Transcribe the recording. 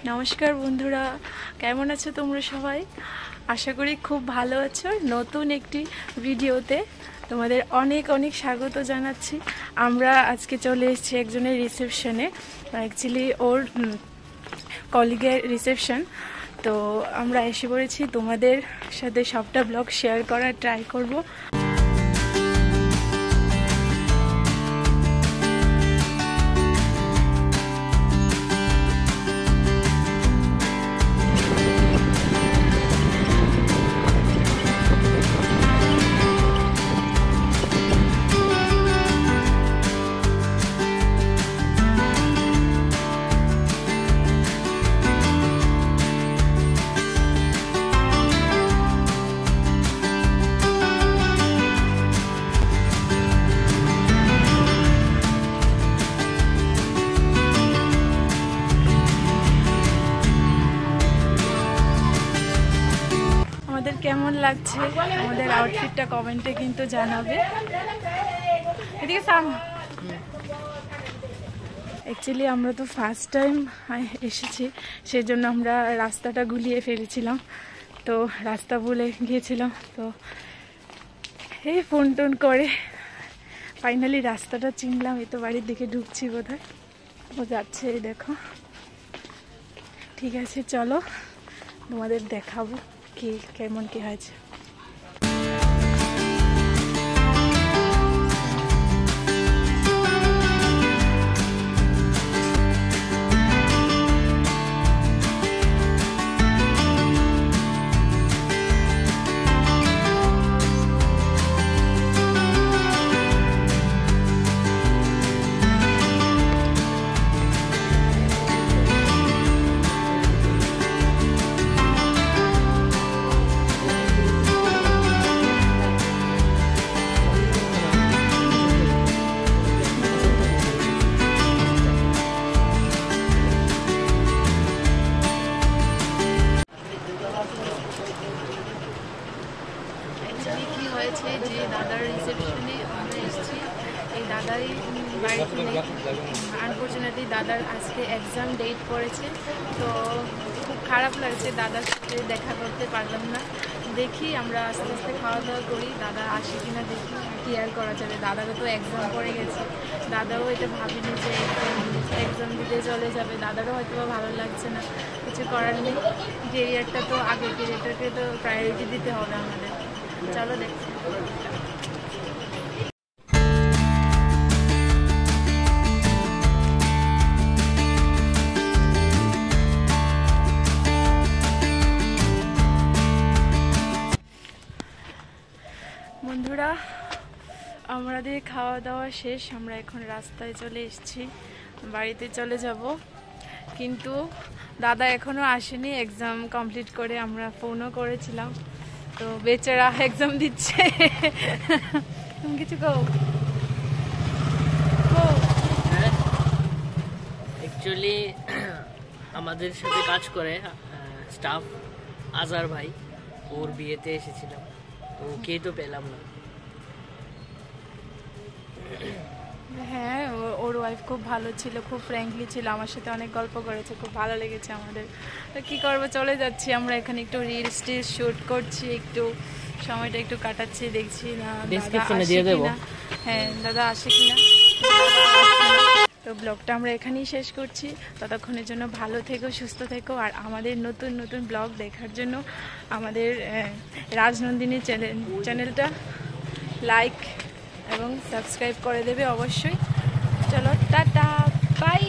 নমস্কার বন্ধুরা, কেমন আছো তোমরা সবাই? আশা করি খুব ভালো আছো। নতুন একটি ভিডিওতে তোমাদের অনেক অনেক স্বাগত জানাচ্ছি। আমরা আজকে চলে এসেছি একজনের রিসেপশনে, অ্যাকচুয়ালি ওর কলিগের রিসেপশন। তো আমরা এসে পড়েছি, তোমাদের সাথে সবটা ব্লগ শেয়ার করার ট্রাই করব। কেমন লাগছে আমাদের আউটফিটটা কমেন্টে কিন্তু জানাবে। এদিকে অ্যাকচুয়ালি আমরা তো ফার্স্ট টাইম এসেছি, সেই জন্য আমরা রাস্তাটা গুলিয়ে ফেলেছিলাম, তো রাস্তা ভুলে গিয়েছিলাম। তো এই ফোন টোন করে ফাইনালি রাস্তাটা চিনলাম। এই তো বাড়ির দিকে ঢুকছি, বোধহয় ও যাচ্ছে, দেখো। ঠিক আছে, চলো তোমাদের দেখাবো কি কেমন কি হয়েছে। যে দাদার রিসেপশনে আমরা এসেছি, এই দাদাই বাড়িতে নেই। আনফর্চুনেটলি দাদার আজকে এক্সাম ডেট পড়েছে, তো খুব খারাপ লাগছে, দাদার সাথে দেখা করতে পারলাম না। দেখি আমরা আস্তে আস্তে খাওয়া দাওয়া করি, দাদা আসে কিনা দেখি, কি আর করা যাবে। দাদারও তো এক্সাম পড়ে গেছে, দাদাও এটা ভাবিনি যে এক্সাম দিতে চলে যাবে। দাদারও হয়তো ভালো লাগছে না, কিছু করার নেই। কেরিয়ারটা তো আগে, কেরিয়ারটাকে তো প্রায়োরিটি দিতে হবে আমাদের। চলো দেখছি। বন্ধুরা, আমাদের খাওয়া দাওয়া শেষ, আমরা এখন রাস্তায় চলে এসেছি, বাড়িতে চলে যাব। কিন্তু দাদা এখনো আসেনি, এক্সাম কমপ্লিট করে আমরা ফোনও করেছিলাম, তো বেচারা এক্সাম দিচ্ছে। তুমি কিছু কও? অ্যাকচুয়ালি আমাদের সাথে কাজ করে স্টাফ আজার ভাই, ওর বিয়েতে এসেছিলাম, তো ওকে তো পেলাম না। হ্যাঁ, ওর ওয়াইফ খুব ভালো ছিল, খুব ফ্র্যাঙ্কলি ছিল, আমার সাথে অনেক গল্প করেছে, খুব ভালো লেগেছে আমাদের। তো কী করবো, চলে যাচ্ছি আমরা। এখানে একটু রিলস টিলস শ্যুট করছি, একটু সময়টা একটু কাটাচ্ছি, দেখছি না ডেসক্রিপশনে দিয়ে দেব। হ্যাঁ, দাদা আসে কিনা। তো ব্লগটা আমরা এখানেই শেষ করছি। ততক্ষণের জন্য ভালো থেকো, সুস্থ থেকো, আর আমাদের নতুন নতুন ব্লগ দেখার জন্য আমাদের রাজনন্দিনী চ্যানেলটা লাইক এবং সাবস্ক্রাইব করে দেবে অবশ্যই। চলো, টাটা, বাই।